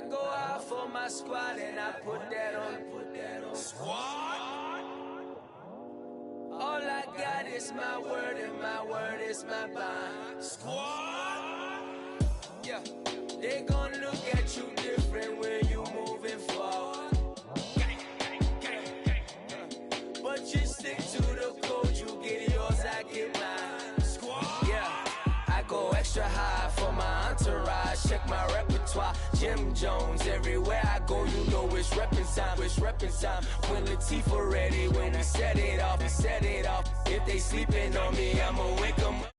go out for my squad and I put that on. Squad. All I got is my word and my word is my bond. Squad. Yeah, they gon' look at you different when you moving forward. But you stick to the code, you get yours, I get mine. Squad. Yeah, I go extra high for my entourage. Check my repertoire, Jim Jones. Everywhere I go, you know it's reppin' time. It's reppin' time. When Latifah ready, when we set it off, we set it off. If they sleeping on me, I'ma wake them up.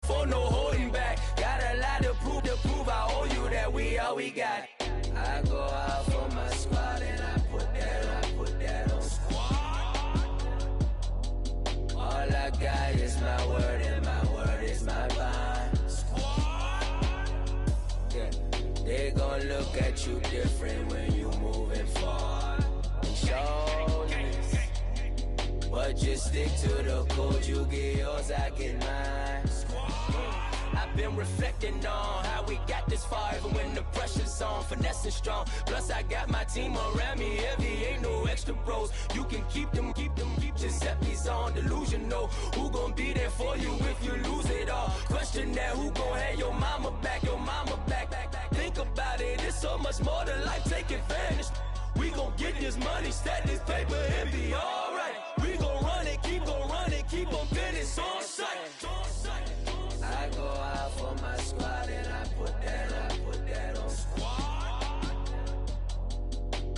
For no holding back, got a lot to prove I owe you that we all we got. I go out for my squad and I put that on. Squad. All I got is my word and my word is my bond. Squad. Yeah, they gon' look at you different when you moving forward. Shoulders, but just stick to the code. You get yours, I get mine. I've been reflecting on how we got this far, even when the pressure's on, finessing strong. Plus I got my team around me heavy, ain't no extra bros. You can keep them, Giuseppe's on delusional. Who gon' be there for you if you lose it all? Question that, who gon' have your mama back, Think about it, it's so much more to life, take advantage. We gon' get this money, stack this paper and be alright. We gon' run it, keep on finish on sight. I go out for my squad and I put that on. Squad.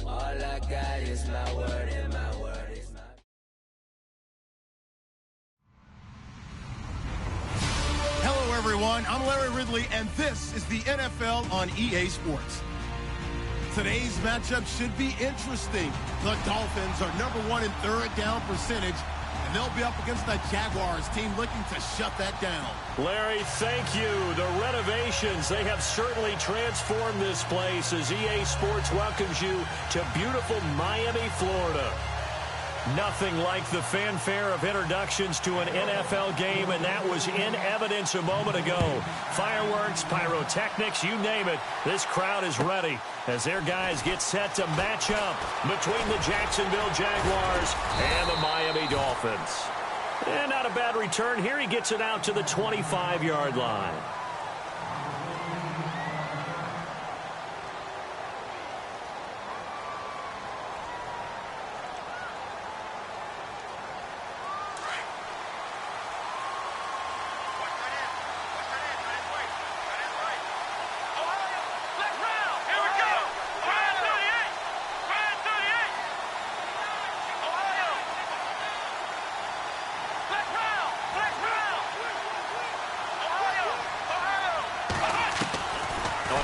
All I got is my word and my word is my. Hello everyone, I'm Larry Ridley and this is the NFL on EA Sports. Today's matchup should be interesting. The Dolphins are #1 in third down percentage, and they'll be up against the Jaguars team looking to shut that down. Larry, thank you. The renovations, they have certainly transformed this place as EA Sports welcomes you to beautiful Miami, Florida. Nothing like the fanfare of introductions to an NFL game, and that was in evidence a moment ago. Fireworks, pyrotechnics, you name it. This crowd is ready as their guys get set to match up between the Jacksonville Jaguars and the Miami Dolphins. And not a bad return here. He gets it out to the 25-yard line.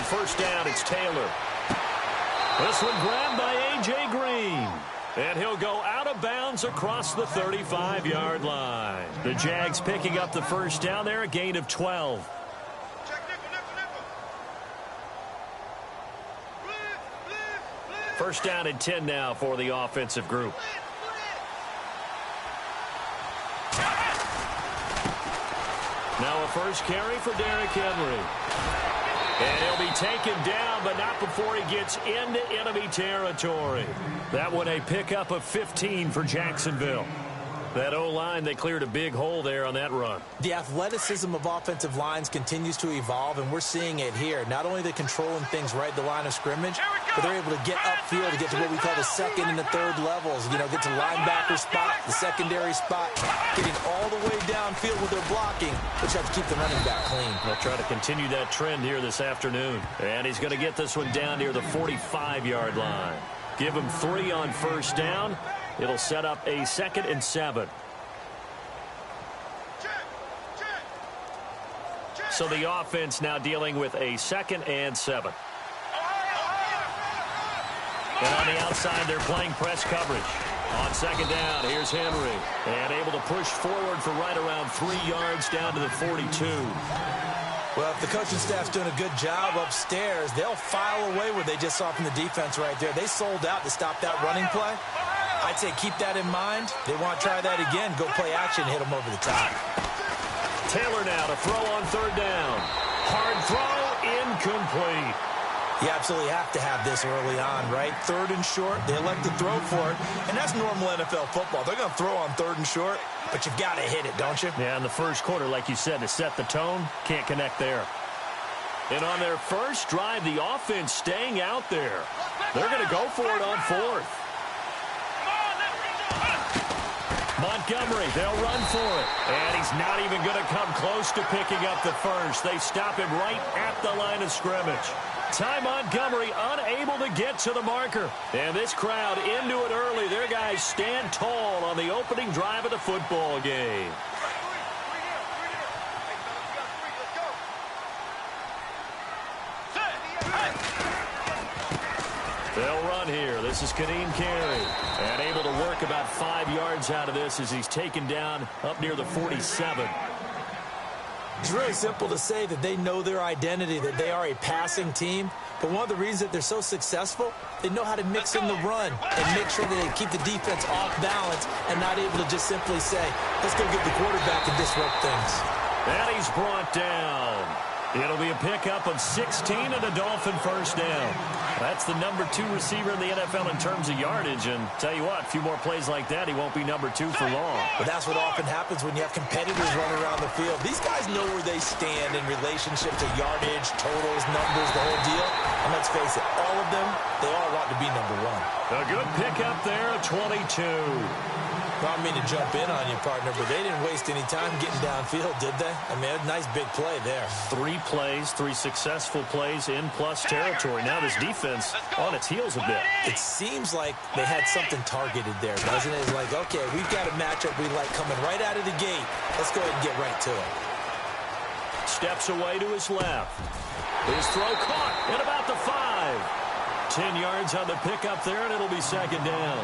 First down, it's Taylor. This one grabbed by A.J. Green. And he'll go out of bounds across the 35-yard line. The Jags picking up the first down there, a gain of 12. First down and 10 now for the offensive group. Now a first carry for Derrick Henry. And he'll be taken down, but not before he gets into enemy territory. That one a pickup of 15 for Jacksonville. That O-line, they cleared a big hole there on that run. The athleticism of offensive lines continues to evolve, and we're seeing it here. Not only are they controlling things right at the line of scrimmage, but they're able to get upfield to get to what we call the second and the third levels. You know, get to linebacker spot, the secondary spot, getting all the way downfield with their blocking, which helps keep the running back clean. They'll try to continue that trend here this afternoon. And he's going to get this one down near the 45-yard line. Give him 3 on first down. It'll set up a 2nd and 7. So the offense now dealing with a 2nd and 7. And on the outside, they're playing press coverage. On second down, here's Henry. And able to push forward for right around 3 yards down to the 42. Well, if the coaching staff's doing a good job upstairs, they'll file away what they just saw from the defense right there. They sold out to stop that running play. I'd say keep that in mind. They want to try that again. Go play action, hit them over the top. Taylor now to throw on third down. Hard throw, incomplete. You absolutely have to have this early on, right? Third and short, they elect to throw for it, and that's normal NFL football. They're going to throw on third and short, but you've got to hit it, don't you? Yeah, in the first quarter, like you said, to set the tone, can't connect there. And on their first drive, the offense staying out there. They're going to go for it on fourth. Montgomery, they'll run for it. And he's not even going to come close to picking up the first. They stop him right at the line of scrimmage. Ty Montgomery unable to get to the marker. And this crowd into it early. Their guys stand tall on the opening drive of the football game. They'll run here. This is Kadeem Carey. And able to work about 5 yards out of this as he's taken down up near the 47. It's really simple to say that they know their identity, that they are a passing team. But one of the reasons that they're so successful, they know how to mix in the run and make sure that they keep the defense off balance and not able to just simply say, let's go get the quarterback and disrupt things. And he's brought down. It'll be a pickup of 16 and a Dolphin first down. That's the number 2 receiver in the NFL in terms of yardage. And tell you what, a few more plays like that, he won't be number 2 for long. But that's what often happens when you have competitors running around the field. These guys know where they stand in relationship to yardage, totals, numbers, the whole deal. And let's face it, all of them, they all want to be number 1. A good pickup there, 22. I don't mean to jump in on you, partner, but they didn't waste any time getting downfield, did they? I mean, a nice big play there. 3 plays, 3 successful plays in plus territory. Now this defense on its heels a bit. It seems like they had something targeted there, doesn't it? It's like, okay, we've got a matchup we like coming right out of the gate. Let's go ahead and get right to it. Steps away to his left. His throw caught at about the 5. 10 yards on the pickup there, and it'll be second down.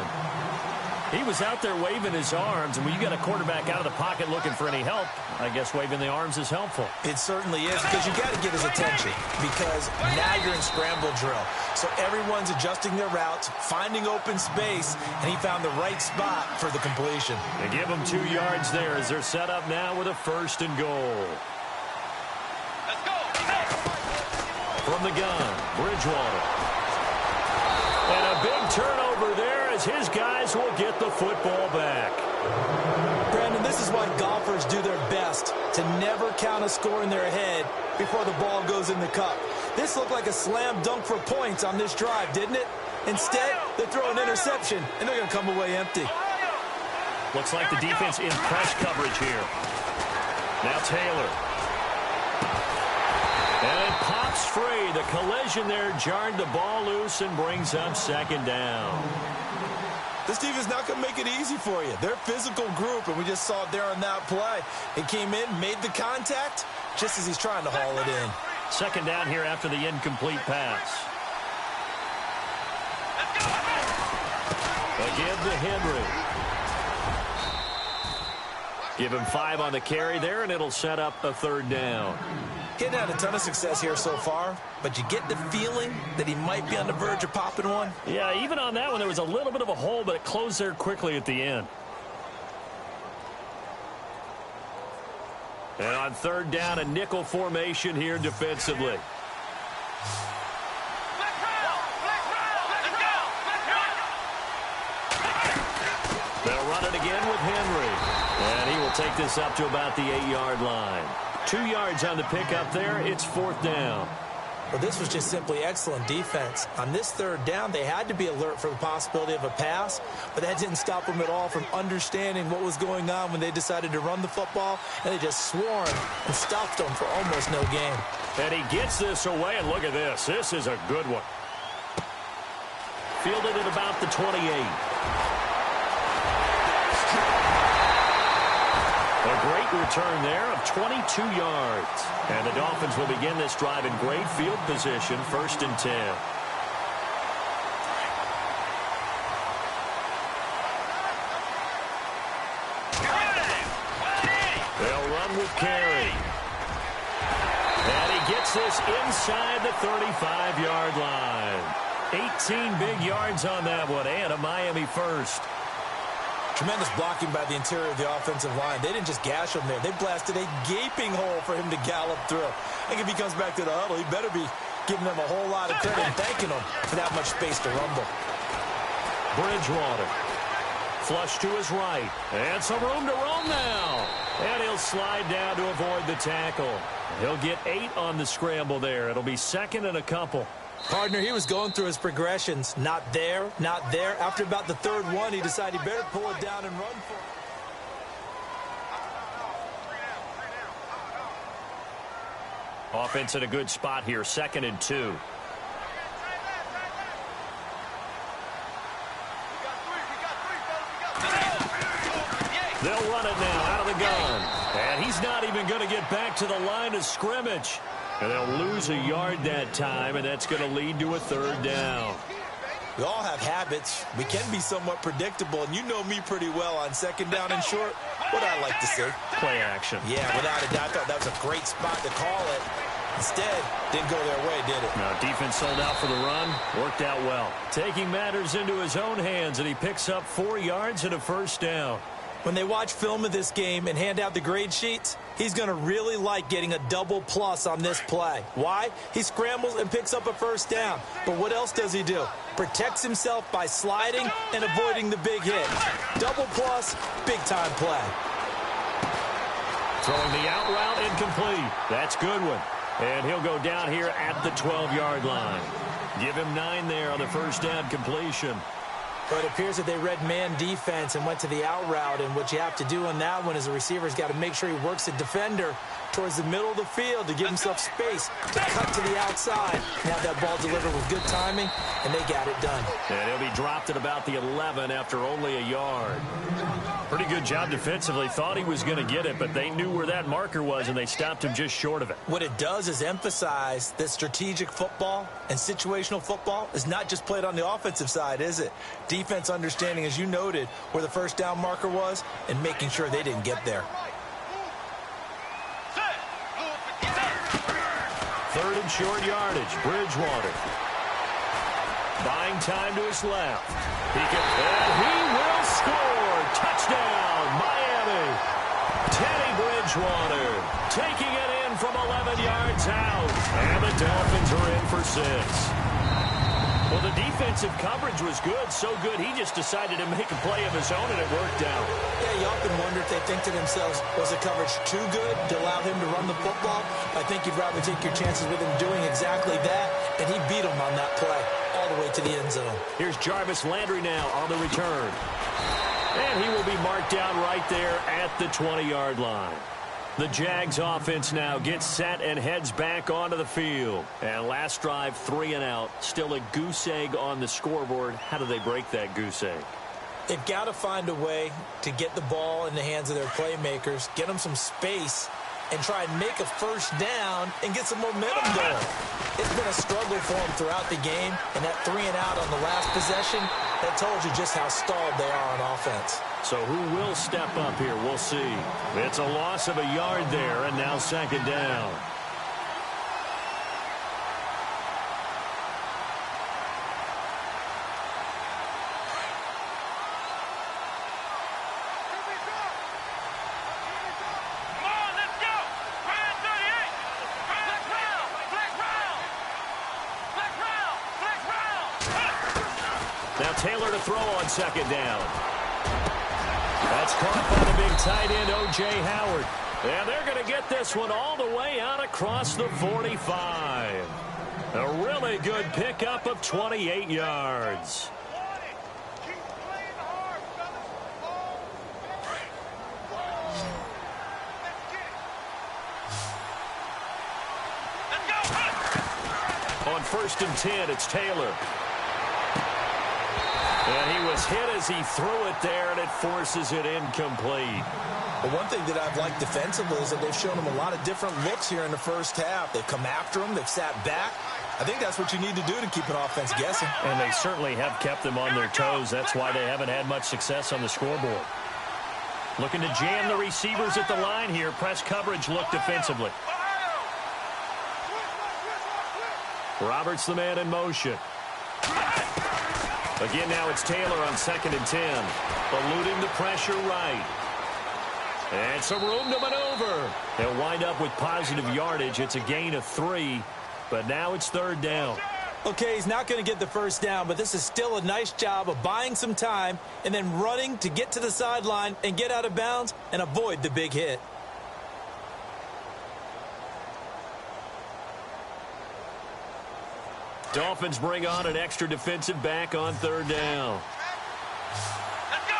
He was out there waving his arms, and when you got a quarterback out of the pocket looking for any help, I guess waving the arms is helpful. It certainly is, because you got to get his attention, because now you're in scramble drill. So everyone's adjusting their routes, finding open space, and he found the right spot for the completion. They give him 2 yards there as they're set up now with a first and goal. Let's go. From the gun, Bridgewater. And a big turnover there as his guys will get the football back. Brandon, this is why golfers do their best to never count a score in their head before the ball goes in the cup. This looked like a slam dunk for points on this drive, didn't it? Instead, they throw an interception, and they're going to come away empty. Looks like the defense in press coverage here. Now Taylor. And it pops free. The collision there jarred the ball loose and brings up second down. This team is not going to make it easy for you. They're a physical group, and we just saw it there on that play. He came in, made the contact, just as he's trying to haul it in. Second down here after the incomplete pass. Again to Henry. Give him 5 on the carry there, and it'll set up a third down. Getting had a ton of success here so far, but you get the feeling that he might be on the verge of popping one. Yeah, even on that one, there was a little bit of a hole, but it closed there quickly at the end. And on third down, a nickel formation here defensively. They'll run it again with Henry. And he will take this up to about the 8-yard line. 2 yards on the pickup there. It's fourth down. Well, this was just simply excellent defense. On this third down, they had to be alert for the possibility of a pass, but that didn't stop them at all from understanding what was going on when they decided to run the football, and they just swarmed and stopped them for almost no gain. And he gets this away, and look at this. This is a good one. Fielded at about the 28. A great return there of 22 yards. And the Dolphins will begin this drive in great field position, 1st and 10. They'll run with Carey. And he gets this inside the 35-yard line. 18 big yards on that one, and a Miami first. Tremendous blocking by the interior of the offensive line. They didn't just gash him there. They blasted a gaping hole for him to gallop through. I think if he comes back to the huddle, he better be giving them a whole lot of credit and thanking them for that much space to rumble. Bridgewater. Flush to his right. And some room to roam now. And he'll slide down to avoid the tackle. He'll get 8 on the scramble there. It'll be second and a couple. Partner, he was going through his progressions. Not there, not there. After about the third one, he decided he better pull it down and run for it. Offense in a good spot here, second and 2. They'll run it now out of the gun. And he's not even going to get back to the line of scrimmage. And they'll lose a yard that time, and that's going to lead to a third down. We all have habits. We can be somewhat predictable, and you know me pretty well on second down and short. What I like to see. Play action. Yeah, without a doubt. I thought that was a great spot to call it. Instead, didn't go their way, did it? No, defense sold out for the run. Worked out well. Taking matters into his own hands, and he picks up 4 yards and a first down. When they watch film of this game and hand out the grade sheets, he's going to really like getting a double plus on this play. Why? He scrambles and picks up a first down. But what else does he do? Protects himself by sliding and avoiding the big hit. Double plus, big-time play. Throwing the out route incomplete. That's Goodwin. And he'll go down here at the 12-yard line. Give him 9 there on the first down completion. But it appears that they read man defense and went to the out route. And what you have to do on that one is the receiver's got to make sure he works the defender towards the middle of the field to give himself space to cut to the outside and have that ball delivered with good timing, and they got it done. And he'll be dropped at about the 11 after only a yard. Pretty good job defensively. Thought he was going to get it, but they knew where that marker was, and they stopped him just short of it. What it does is emphasize that strategic football and situational football is not just played on the offensive side, is it? Defense understanding, as you noted, where the first down marker was and making sure they didn't get there. Third and short yardage. Bridgewater. Buying time to his left. And he will score. Touchdown, Miami. Teddy Bridgewater taking it in from 11 yards out. And the Dolphins are in for 6. Well, the defensive coverage was good, so good he just decided to make a play of his own, and it worked out. Yeah, you often wonder if they think to themselves, was the coverage too good to allow him to run the football? I think you'd rather take your chances with him doing exactly that, and he beat him on that play all the way to the end zone. Here's Jarvis Landry now on the return. And he will be marked down right there at the 20-yard line. The Jags offense now gets set and heads back onto the field. And last drive, 3 and out. Still a goose egg on the scoreboard. How do they break that goose egg? They've got to find a way to get the ball in the hands of their playmakers, get them some space, and try and make a first down and get some momentum going. It's been a struggle for them throughout the game, and that 3 and out on the last possession, that told you just how stalled they are on offense. So who will step up here? We'll see. It's a loss of a yard there, and now second down. Now Taylor to throw on second down. That's caught by the big tight end, O.J. Howard. And they're going to get this one all the way out across the 45. A really good pickup of 28 yards. On 1st and 10, it's Taylor. And he was hit as he threw it there, and it forces it incomplete. Well, one thing that I've liked defensively is that they've shown him a lot of different looks here in the first half. They've come after him. They've sat back. I think that's what you need to do to keep an offense guessing. And they certainly have kept them on their toes. That's why they haven't had much success on the scoreboard. Looking to jam the receivers at the line here. Press coverage look defensively. Roberts the man in motion. Again, now it's Taylor on 2nd and 10. Eluding the pressure right. And some room to maneuver. They'll wind up with positive yardage. It's a gain of 3, but now it's 3rd down. Okay, he's not going to get the first down, but this is still a nice job of buying some time and then running to get to the sideline and get out of bounds and avoid the big hit. Dolphins bring on an extra defensive back on 3rd down. Let's go.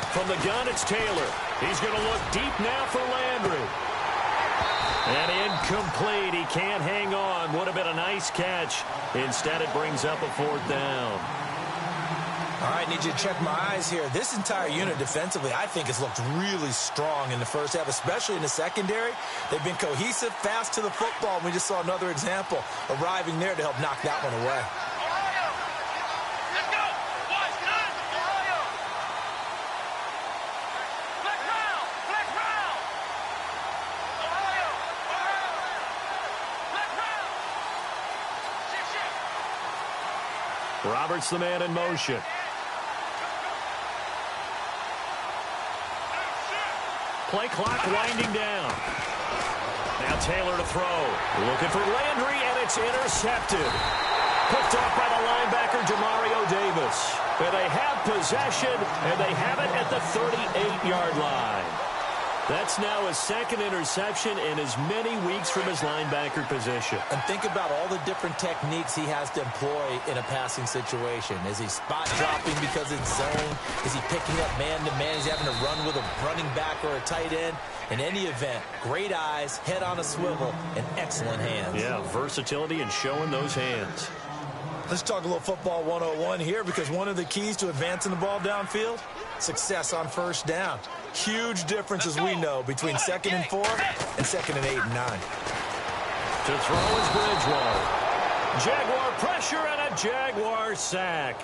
From the gun, it's Taylor. He's going to look deep now for Landry. And incomplete. He can't hang on. Would have been a nice catch. Instead, it brings up a 4th down. All right, need you to check my eyes here. This entire unit defensively, I think, has looked really strong in the first half, especially in the secondary. They've been cohesive, fast to the football, and we just saw another example arriving there to help knock that one away. Let's go. Watch this. Ohio. Flex round. Flex round. Ohio. Flex round. Shift. Roberts the man in motion. Play clock winding down. Now Taylor to throw. Looking for Landry, and it's intercepted. Picked off by the linebacker, Demario Davis. And they have possession, and they have it at the 38-yard line. That's now his 2nd interception in as many weeks from his linebacker position. And think about all the different techniques he has to employ in a passing situation. Is he spot dropping because it's zone? Is he picking up man-to-man? Is he having to run with a running back or a tight end? In any event, great eyes, head on a swivel, and excellent hands. Yeah, versatility and showing those hands. Let's talk a little football 101 here, because one of the keys to advancing the ball downfield, success on 1st down. Huge difference, as we know, between 2nd and 4 and 2nd and 8 and 9. To throw is Bridgewater. Jaguar pressure and a Jaguar sack.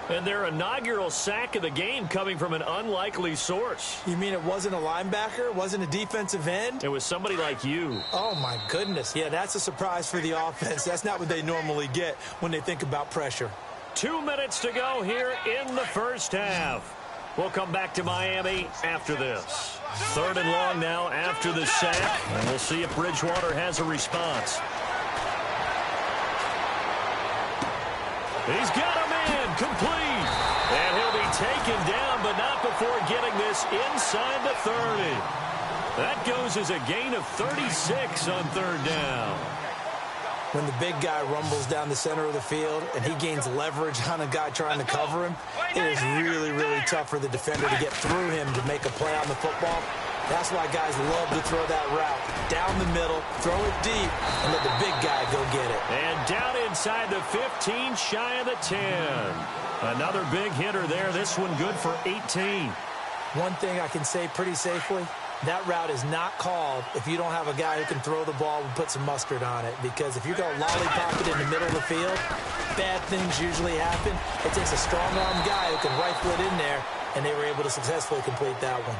And their inaugural sack of the game coming from an unlikely source. You mean it wasn't a linebacker? It wasn't a defensive end? It was somebody like you. Oh, my goodness. Yeah, that's a surprise for the offense. That's not what they normally get when they think about pressure. 2 minutes to go here in the first half. We'll come back to Miami after this. 3rd and long now after the sack. And we'll see if Bridgewater has a response. He's got a man complete. And he'll be taken down, but not before getting this inside the 30. That goes as a gain of 36 on 3rd down. When the big guy rumbles down the center of the field and he gains leverage on a guy trying to cover him, it is really, really tough for the defender to get through him to make a play on the football. That's why guys love to throw that route. Down the middle, throw it deep, and let the big guy go get it. And down inside the 15, shy of the 10. Another big hitter there. This one good for 18. One thing I can say pretty safely, that route is not called if you don't have a guy who can throw the ball and put some mustard on it. Because if you go lollipop it in the middle of the field, bad things usually happen. It takes a strong-arm guy who can rifle it in there, and they were able to successfully complete that one.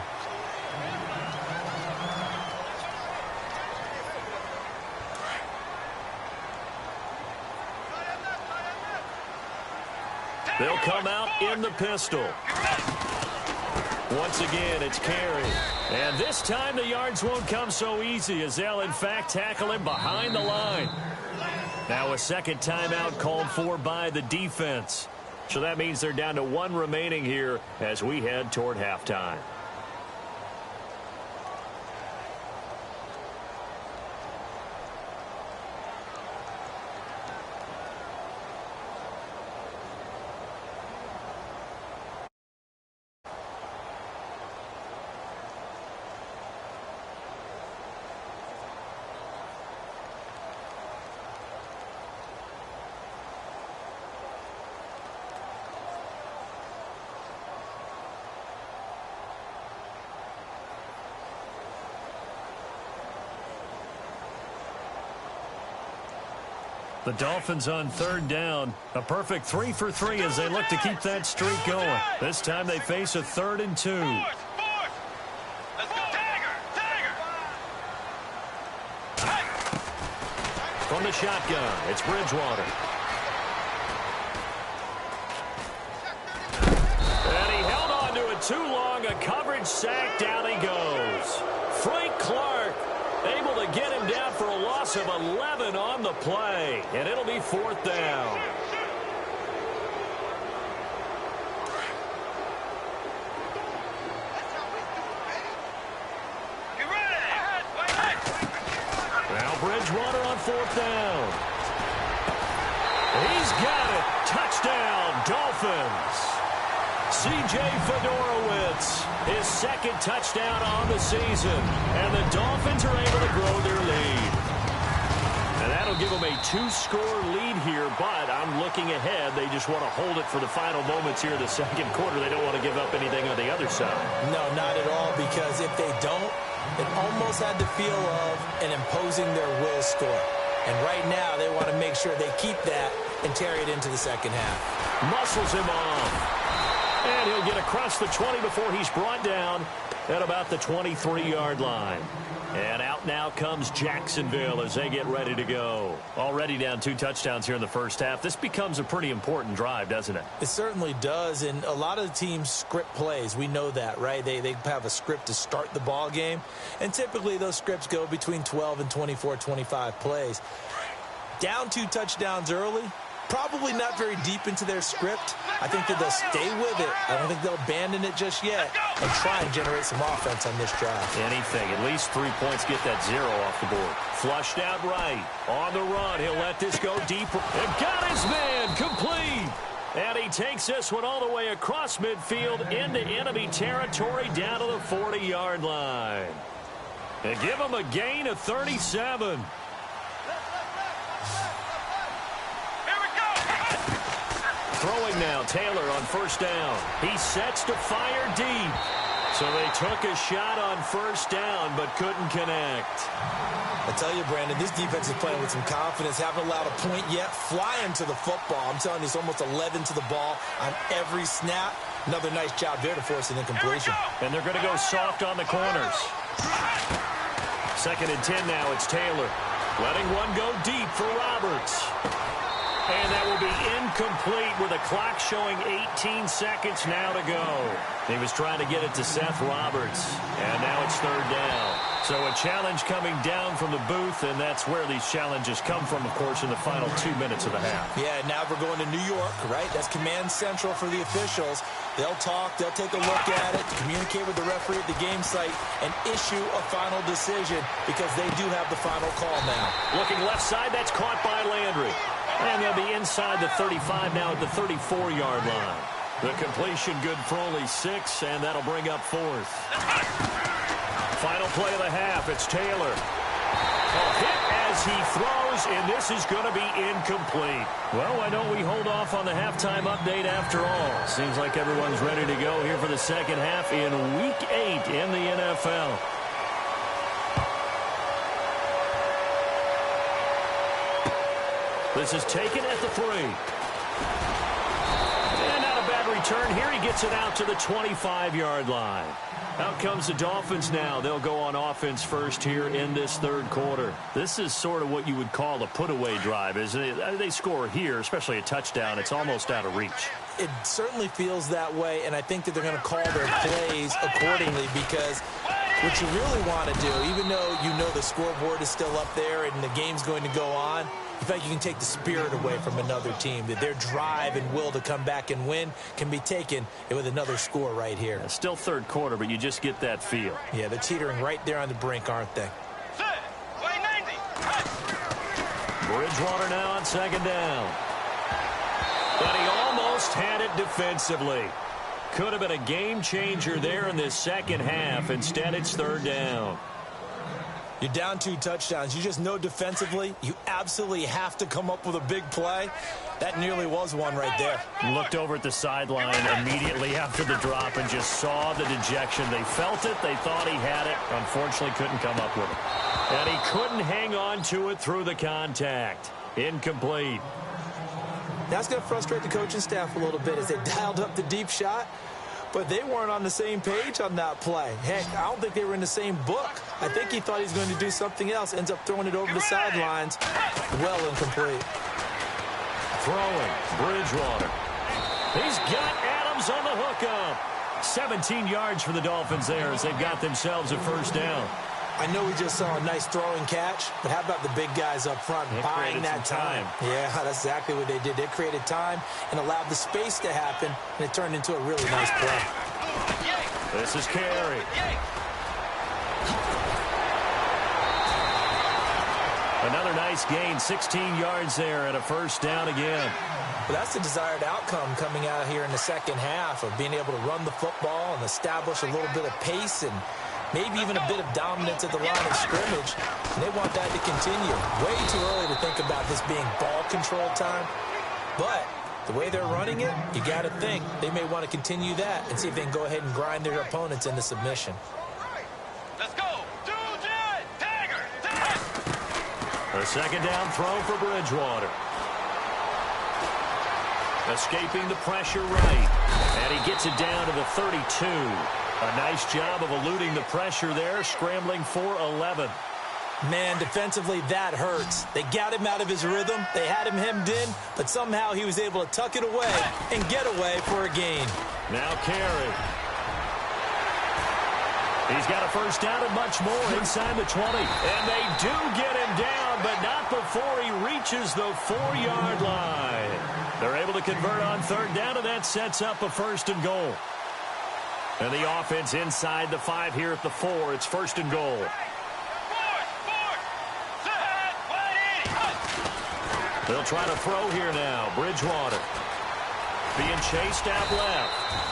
They'll come out in the pistol. Once again, it's Carey. And this time the yards won't come so easy, as they'll in fact tackle him behind the line. Now a second timeout called for by the defense. So that means they're down to 1 remaining here as we head toward halftime. The Dolphins on 3rd down. A perfect 3 for 3 as they look to keep that streak going. This time they face a 3rd and 2. Let's go. Tiger. From the shotgun, it's Bridgewater. too long, a coverage sack, down he goes. Frank Clark able to get him down for a loss of 11 on the play, and it'll be 4th down. Now Bridgewater on 4th down. He's got it. Touchdown, Dolphins. C.J. Fedorowicz, his 2nd touchdown on the season. And the Dolphins are able to grow their lead. And that'll give them a 2-score lead here, but I'm looking ahead. They just want to hold it for the final moments here in the 2nd quarter. They don't want to give up anything on the other side. No, not at all, because if they don't, it almost had the feel of an imposing their will score. And right now, they want to make sure they keep that and carry it into the 2nd half. Muscles him off. And he'll get across the 20 before he's brought down at about the 23-yard line. And out now comes Jacksonville as they get ready to go. Already down 2 touchdowns here in the first half. This becomes a pretty important drive, doesn't it? It certainly does, and a lot of the teams script plays. We know that, right? They have a script to start the ball game, and typically those scripts go between 12 and 24, 25 plays. Down 2 touchdowns early, probably not very deep into their script. I think that they'll stay with it. I don't think they'll abandon it just yet and try and generate some offense on this drive. Anything. At least 3 points, get that 0 off the board. Flushed out right. On the run. He'll let this go deep. And got his man. Complete. And he takes this one all the way across midfield into enemy territory down to the 40-yard line. They give him a gain of 37. Throwing now, Taylor on 1st down. He sets to fire deep. So they took a shot on 1st down, but couldn't connect. I tell you, Brandon, this defense is playing with some confidence. Haven't allowed a point yet. Flying to the football. I'm telling you, it's almost 11 to the ball on every snap. Another nice job there to force an incompletion. And they're going to go soft on the corners. 2nd and 10 now. It's Taylor. Letting one go deep for Roberts. And that will be incomplete with a clock showing 18 seconds now to go. He was trying to get it to Seth Roberts. And now it's 3rd down. So a challenge coming down from the booth, and that's where these challenges come from, of course, in the final 2 minutes of the half. Yeah, now we're going to New York, right? That's command central for the officials. They'll talk, they'll take a look at it, communicate with the referee at the game site, and issue a final decision because they do have the final call now. Looking left side, that's caught by Landry. And they'll be inside the 35 now at the 34-yard line. The completion good for only 6, and that'll bring up 4th. Final play of the half, it's Taylor. A hit as he throws, and this is going to be incomplete. Well, why don't we hold off on the halftime update after all? Seems like everyone's ready to go here for the 2nd half in Week 8 in the NFL. This is taken at the 3. And not a bad return here. He gets it out to the 25-yard line. Out comes the Dolphins now. They'll go on offense first here in this 3rd quarter. This is sort of what you would call a put-away drive, isn't it? They score here, especially a touchdown. It's almost out of reach. It certainly feels that way, and I think that they're going to call their plays accordingly because what you really want to do, even though you know the scoreboard is still up there and the game's going to go on, you feel like you can take the spirit away from another team, that their drive and will to come back and win can be taken with another score right here. It's still 3rd quarter, but you just get that feel. Yeah, they're teetering right there on the brink, aren't they? Bridgewater now on 2nd down. But he almost had it defensively. Could have been a game changer there in this 2nd half. Instead, it's 3rd down. You're down 2 touchdowns. You just know defensively you absolutely have to come up with a big play. That nearly was one right there. Looked over at the sideline immediately after the drop and just saw the dejection. They felt it. They thought he had it. Unfortunately, couldn't come up with it. And he couldn't hang on to it through the contact. Incomplete. That's going to frustrate the coaching staff a little bit as they dialed up the deep shot. But they weren't on the same page on that play. Heck, I don't think they were in the same book. I think he thought he was going to do something else. Ends up throwing it over the sidelines. Well incomplete. Throwing. Bridgewater. He's got Adams on the hookup. 17 yards for the Dolphins there as they've got themselves a first down. I know we just saw a nice throwing catch, but how about the big guys up front buying that time? Yeah, that's exactly what they did. They created time and allowed the space to happen, and it turned into a really nice play. This is Carey. Another nice gain, 16 yards there and a first down again. Well, that's the desired outcome coming out here in the second half of being able to run the football and establish a little bit of pace and maybe even a bit of dominance at the line of scrimmage. And they want that to continue. Way too early to think about this being ball control time. But the way they're running it, you got to think they may want to continue that and see if they can go ahead and grind their opponents into submission. Let's go. Tiger. A second down throw for Bridgewater. Escaping the pressure right. And he gets it down to the 32. A nice job of eluding the pressure there, scrambling for 11. Man, defensively, that hurts. They got him out of his rhythm. They had him hemmed in, but somehow he was able to tuck it away and get away for a gain. Now Carey. He's got a first down and much more inside the 20. And they do get him down, but not before he reaches the 4-yard line. They're able to convert on third down, and that sets up a first and goal. And the offense inside the 5 here at the 4. It's first and goal. They'll try to throw here now. Bridgewater being chased out left.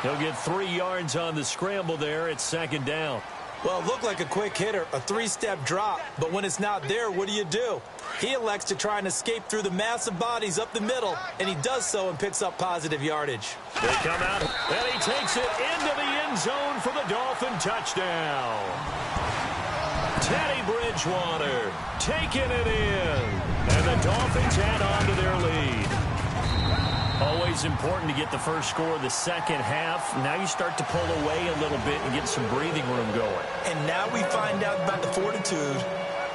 He'll get 3 yards on the scramble there. It's second down. Well, it looked like a quick hitter, a 3-step drop. But when it's not there, what do? He elects to try and escape through the massive bodies up the middle, and he does so and picks up positive yardage. They come out, and he takes it into the end zone for the Dolphin touchdown. Teddy Bridgewater taking it in, and the Dolphins add on to their lead. Always important to get the first score of the second half. Now you start to pull away a little bit and get some breathing room going. And now we find out about the fortitude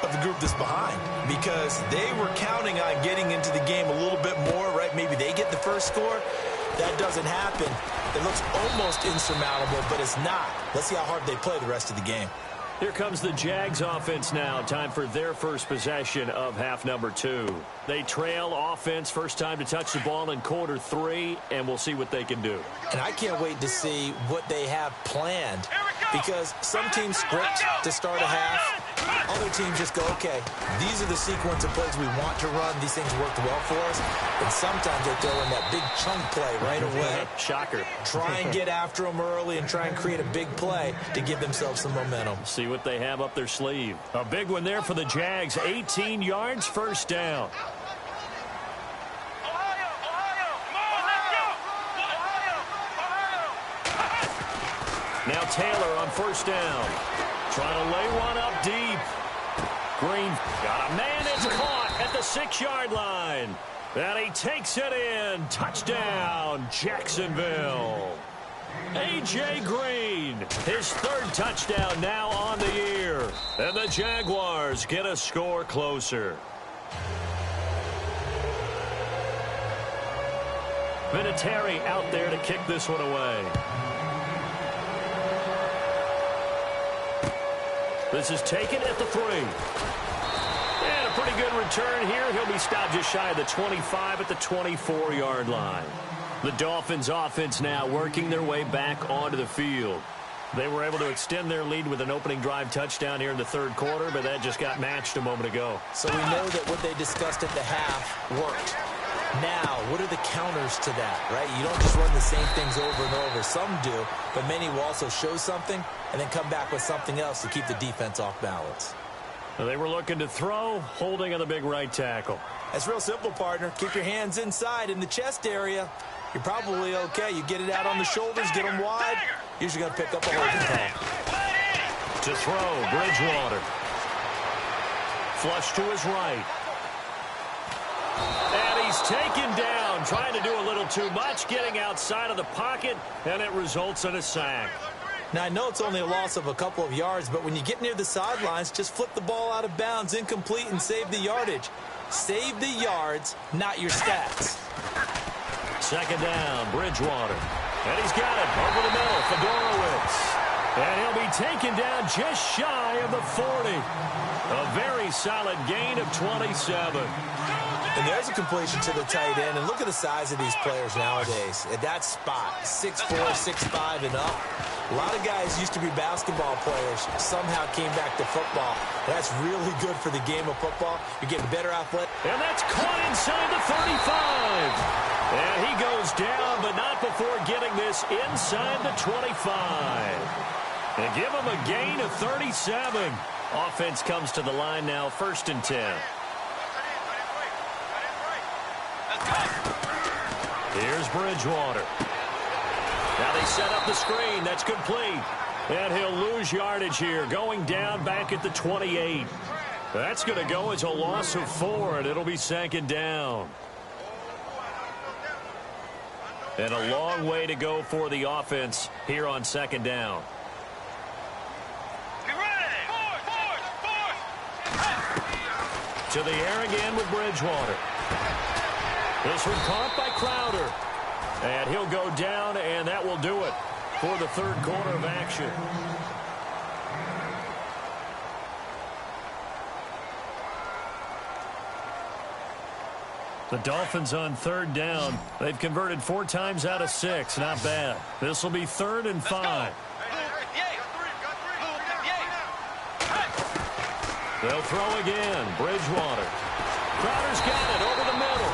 of the group that's behind, because they were counting on getting into the game a little bit more, right? Maybe they get the first score. That doesn't happen. It looks almost insurmountable, but it's not. Let's see how hard they play the rest of the game. Here comes the Jags offense now. Time for their first possession of half number 2. They trail offense, first time to touch the ball in quarter 3, and we'll see what they can do. And I can't wait to see what they have planned, because some teams script to start a half. Other teams just go, okay, these are the sequence of plays we want to run. These things worked well for us. And sometimes they throw in that big chunk play right away. Shocker. Try and get after them early and try and create a big play to give themselves some momentum. See what they have up their sleeve. A big one there for the Jags. 18 yards, first down. Now Taylor on first down. Trying to lay one up deep. Green got a man. It's caught at the 6-yard line. And he takes it in. Touchdown, Jacksonville. A.J. Green, his 3rd touchdown now on the year. And the Jaguars get a score closer. Vinatieri out there to kick this one away. This is taken at the 3. And a pretty good return here. He'll be stopped just shy of the 25 at the 24-yard line. The Dolphins offense now working their way back onto the field. They were able to extend their lead with an opening drive touchdown here in the 3rd quarter, but that just got matched a moment ago. So we know that what they discussed at the half worked. Now, what are the counters to that, right? You don't just run the same things over and over. Some do, but many will also show something and then come back with something else to keep the defense off balance. They were looking to throw, holding on the big right tackle. That's real simple, partner. Keep your hands inside in the chest area. You're probably okay. You get it out on the shoulders, get them wide. Usually going to pick up a holding call. To throw, Bridgewater. Flush to his right. And he's taken down, trying to do a little too much, getting outside of the pocket, and it results in a sack. Now, I know it's only a loss of a couple of yards, but when you get near the sidelines, just flip the ball out of bounds, incomplete, and save the yardage. Save the yards, not your stats. Second down, Bridgewater. And he's got it over the middle. Fedorowicz. And he'll be taken down just shy of the 40. A very solid gain of 27. And there's a completion to the tight end. And look at the size of these players nowadays. At that spot, 6'4", 6'5", and up. A lot of guys used to be basketball players, somehow came back to football. That's really good for the game of football. You're getting better athletic. And that's caught inside the 35. And he goes down, but not before getting this inside the 25. And give him a gain of 37. Offense comes to the line now, 1st and 10. Here's Bridgewater. Now they set up the screen. That's complete. And he'll lose yardage here, going down back at the 28. That's going to go as a loss of 4, and it'll be 2nd down. And a long way to go for the offense here on 2nd down. To the air again with Bridgewater. This one caught by Crowder. And he'll go down, and that will do it for the 3rd quarter of action. The Dolphins on 3rd down. They've converted 4 times out of 6. Not bad. This will be 3rd and 5. They'll throw again. Bridgewater. Crowder's got it over the middle.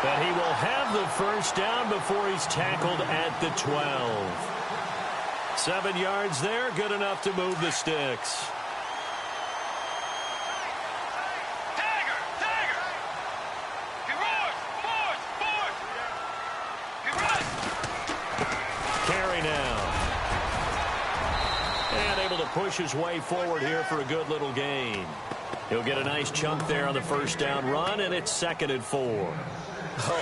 And he will have the 1st down before he's tackled at the 12. 7 yards there, good enough to move the sticks. Carry now. And able to push his way forward here for a good little gain. He'll get a nice chunk there on the 1st down run, and it's 2nd and 4.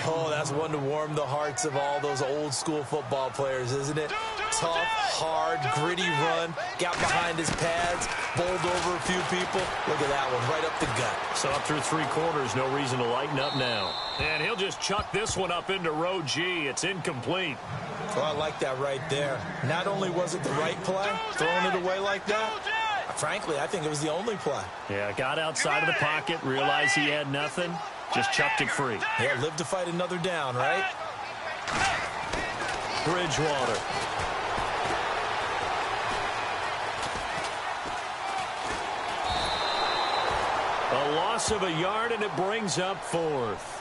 Oh, that's one to warm the hearts of all those old-school football players, isn't it? Tough, hard, gritty run, got behind his pads, bowled over a few people. Look at that one, right up the gut. So up through 3 quarters, no reason to lighten up now. And he'll just chuck this one up into row G. It's incomplete. Oh, I like that right there. Not only was it the right play, throwing it away like that, frankly, I think it was the only play. Yeah, got outside of the pocket, realized he had nothing, just chucked it free. Yeah, live to fight another down, right? Bridgewater. A loss of a yard, and it brings up 4th.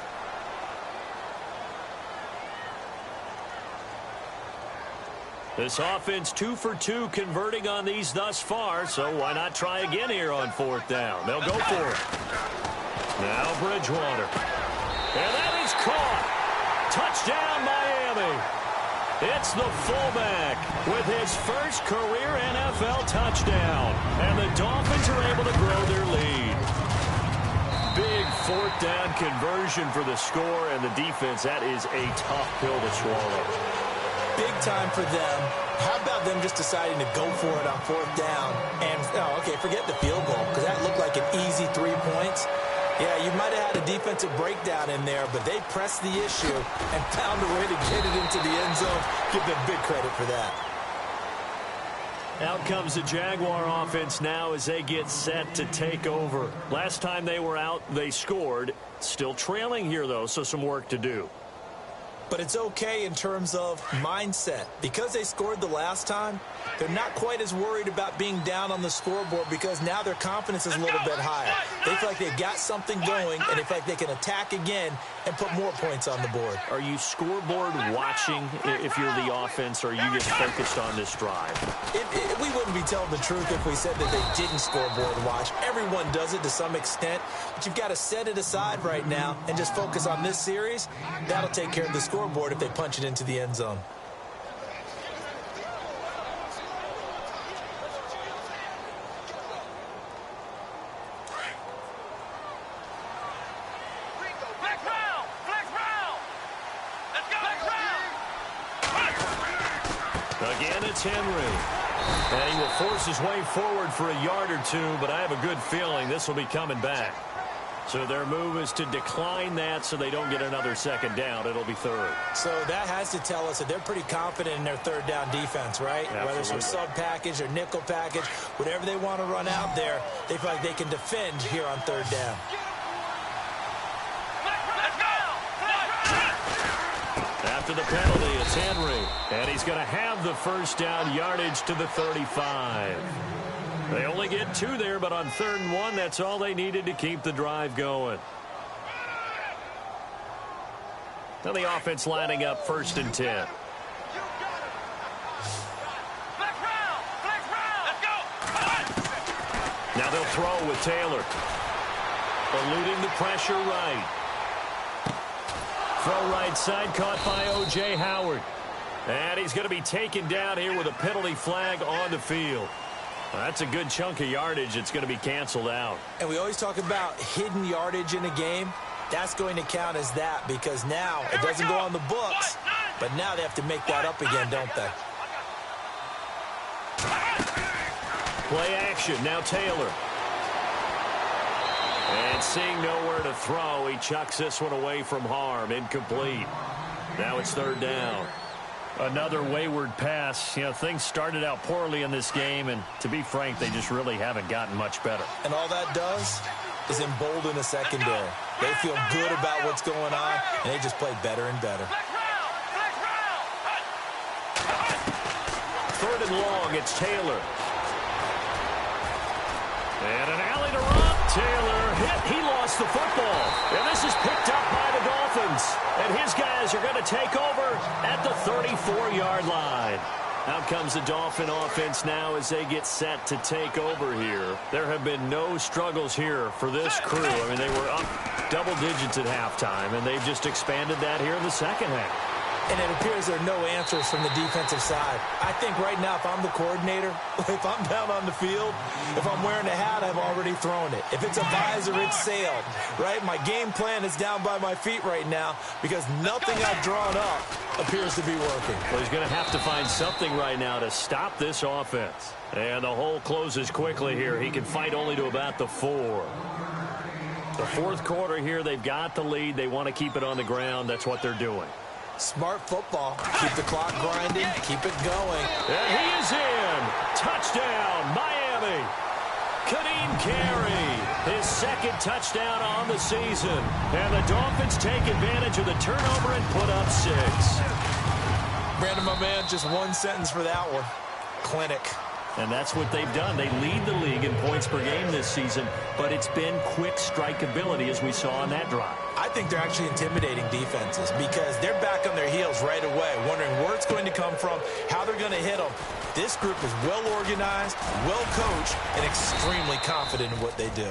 This offense 2 for 2 converting on these thus far, so why not try again here on 4th down? They'll go for it. Now Bridgewater. And that is caught. Touchdown, Miami. It's the fullback with his 1st career NFL touchdown. And the Dolphins are able to grow their lead. Big 4th down conversion for the score, and the defense, that is a tough pill to swallow. Big time for them. How about them just deciding to go for it on 4th down? And, okay, forget the field goal, because that looked like an easy 3 points. Yeah, you might have had a defensive breakdown in there, but they pressed the issue and found a way to get it into the end zone. Give them big credit for that. Out comes the Jaguar offense now as they get set to take over. Last time they were out, they scored. Still trailing here, though, so some work to do. But it's okay in terms of mindset. Because they scored the last time, they're not quite as worried about being down on the scoreboard because now their confidence is a little bit higher. They feel like they've got something going, and they feel like they can attack again and put more points on the board. Are you scoreboard watching if you're the offense, or are you just focused on this drive? We wouldn't be telling the truth if we said that they didn't scoreboard watch. Everyone does it to some extent, but you've got to set it aside right now and just focus on this series. That'll take care of the scoreboard if they punch it into the end zone. Again, it's Henry. And he will force his way forward for a yard or two, but I have a good feeling this will be coming back. So their move is to decline that so they don't get another second down. It'll be third. So that has to tell us that they're pretty confident in their third down defense, right? Absolutely. Whether it's a sub package or nickel package, whatever they want to run out there, they feel like they can defend here on third down. After the penalty, it's Henry. And he's going to have the first down, yardage to the 35. They only get 2 there, but on 3rd and 1, that's all they needed to keep the drive going. Now the offense lining up 1st and 10. Now they'll throw with Taylor. Eluding the pressure right. Throw right side, caught by O.J. Howard. And he's going to be taken down here with a penalty flag on the field. That's a good chunk of yardage. It's going to be canceled out. And we always talk about hidden yardage in a game. That's going to count as that because now it doesn't go on the books, but now they have to make that up again, don't they? Play action. Now Taylor. And seeing nowhere to throw, he chucks this one away from harm. Incomplete. Now it's 3rd down. Another wayward pass. You know, things started out poorly in this game, and to be frank, they just really haven't gotten much better. And all that does is embolden a secondary. They feel good about what's going on, and they just play better and better. 3rd and long, it's Taylor. And an alley to Rob. Taylor hit. He lost the football. And this is picked up by the Dolphins. And his guys are going to take over at the 34-yard line. Out comes the Dolphin offense now as they get set to take over here. There have been no struggles here for this crew. I mean, they were up double digits at halftime, and they've just expanded that here in the second half. And it appears there are no answers from the defensive side. I think right now, if I'm the coordinator, if I'm down on the field, if I'm wearing a hat, I've already thrown it. If it's a visor, it's sailed, right? My game plan is down by my feet right now because nothing I've drawn up appears to be working. Well, he's going to have to find something right now to stop this offense. And the hole closes quickly here. He can fight only to about the 4. The 4th quarter here, they've got the lead. They want to keep it on the ground. That's what they're doing. Smart football. Keep the clock grinding. Keep it going. And he is in. Touchdown, Miami. Kadeem Carey, his 2nd touchdown on the season. And the Dolphins take advantage of the turnover and put up 6. Brandon, my man, just one sentence for that one. Clinic. And that's what they've done. They lead the league in points per game this season, but it's been quick strike ability as we saw on that drive. I think they're actually intimidating defenses because they're back on their heels right away, wondering where it's going to come from, how they're going to hit them. This group is well organized, well coached, and extremely confident in what they do.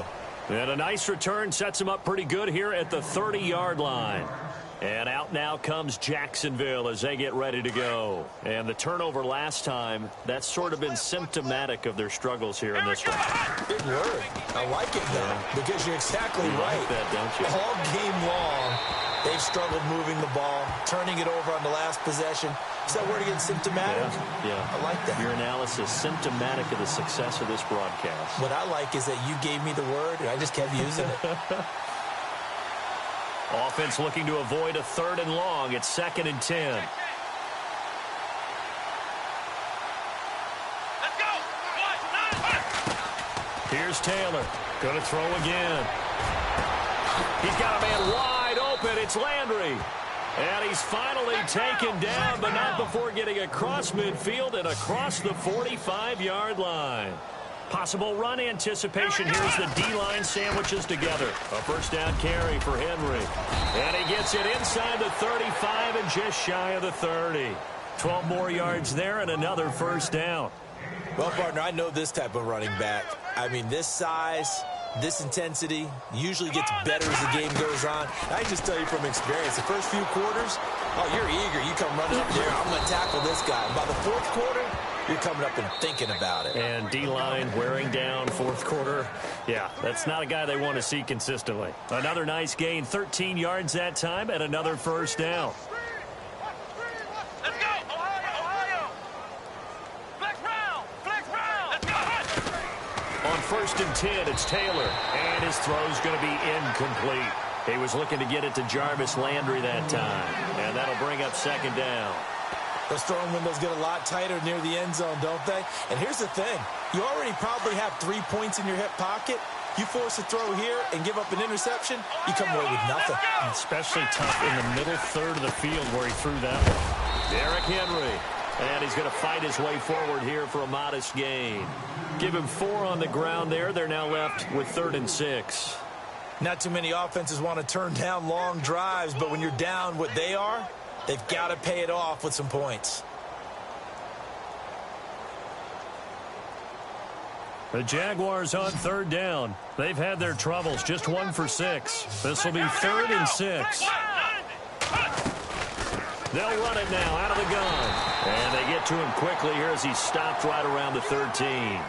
And a nice return sets them up pretty good here at the 30-yard line. And out now comes Jacksonville as they get ready to go. And the turnover last time, that's sort of been symptomatic of their struggles here in this one. Big word. I like it, though, because you're exactly right. Like that, don't you? All game long, they've struggled moving the ball, turning it over on the last possession. Is that word again, symptomatic? Yeah. I like that. Your analysis, symptomatic of the success of this broadcast. What I like is that you gave me the word, and I just kept using it. Offense looking to avoid a 3rd and long. It's 2nd and 10. Let's go. Here's Taylor. Going to throw again. He's got a man wide open. It's Landry. And he's finally taken down, but not before getting across midfield and across the 45-yard line. Possible run anticipation here as the D-line sandwiches together. A 1st down carry for Henry. And he gets it inside the 35 and just shy of the 30. 12 more yards there and another 1st down. Well, partner, I know this type of running back. I mean, this size, this intensity usually gets better as the game goes on. I can just tell you from experience, the first few quarters, oh, you're eager. You come running up there, I'm going to tackle this guy. By the 4th quarter, you're coming up and thinking about it. And D-line wearing down 4th quarter. Yeah, that's not a guy they want to see consistently. Another nice gain, 13 yards that time, and another 1st down. Let's go. Ohio. Flex round. Let's go. On first and 10. It's Taylor, and his throw's going to be incomplete. He was looking to get it to Jarvis Landry that time, and that'll bring up second down. Those throwing windows get a lot tighter near the end zone, don't they? And here's the thing. You already probably have 3 points in your hip pocket. You force a throw here and give up an interception, you come away with nothing. Especially tough in the middle third of the field where he threw that one. Derrick Henry. And he's going to fight his way forward here for a modest gain. Give him 4 on the ground there. They're now left with 3rd and 6. Not too many offenses want to turn down long drives, but when you're down what they are, they've got to pay it off with some points. The Jaguars on 3rd down. They've had their troubles, just 1 for 6. This will be 3rd and 6. They'll run it now out of the gun. And they get to him quickly here as he's stopped right around the 13.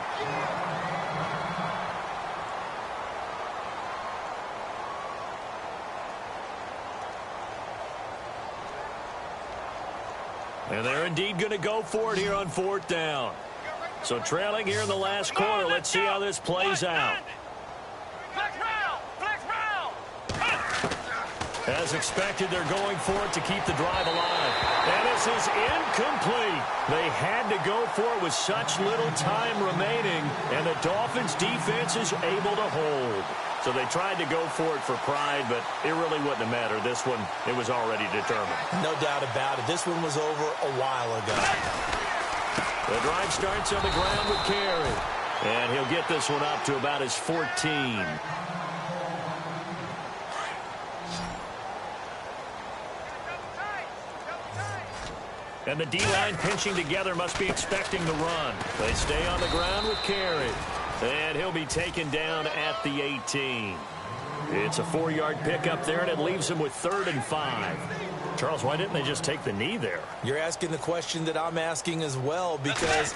And they're indeed going to go for it here on 4th down. So trailing here in the last quarter. Let's see how this plays out. As expected, they're going for it to keep the drive alive. And this is incomplete. They had to go for it with such little time remaining, and the Dolphins' defense is able to hold. So they tried to go for it for pride, but it really wouldn't have mattered. This one, it was already determined. No doubt about it. This one was over a while ago. The drive starts on the ground with Carey. And he'll get this one up to about his 14. And the D-line pinching together must be expecting the run. They stay on the ground with Carey. And he'll be taken down at the 18. It's a 4-yard pickup there, and it leaves him with 3rd and 5. Charles, why didn't they just take the knee there? You're asking the question that I'm asking as well, because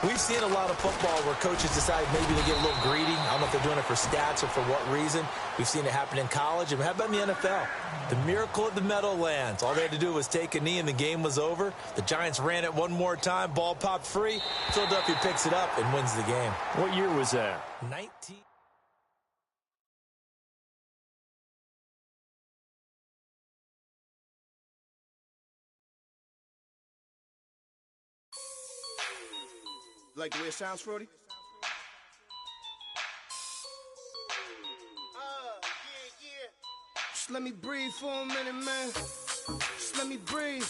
we've seen a lot of football where coaches decide maybe to get a little greedy. I don't know if they're doing it for stats or for what reason. We've seen it happen in college. And how about in the NFL? The miracle of the Meadowlands. All they had to do was take a knee and the game was over. The Giants ran it one more time. Ball popped free. Philadelphia picks it up and wins the game. What year was that? 19. Like the way it sounds, Frody? Yeah. Just let me breathe for a minute, man. Just let me breathe.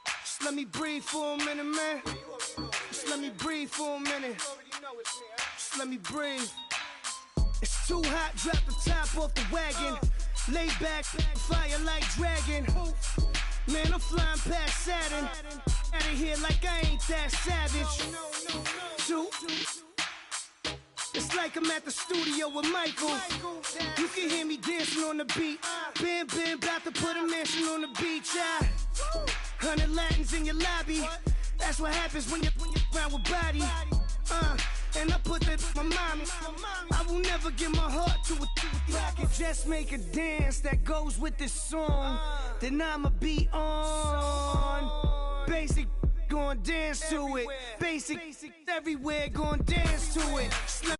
Just let me breathe for a minute, man. Just let me breathe for a minute. Just let me breathe. It's too hot, drop the top off the wagon. Lay back, fire like dragon. Man, I'm flying past Saturn. Out of here like I ain't that savage. Two. It's like I'm at the studio with Michael. You can hear me dancing on the beat. Bam, about to put a mansion on the beach. 100 Latins in your lobby. That's what happens when you're around with body. And I put that my mommy. I will never give my heart to a I can just make a dance that goes with this song. Then I'ma be on. Basic, gon' dance to it. Basic, everywhere, gon' dance to it.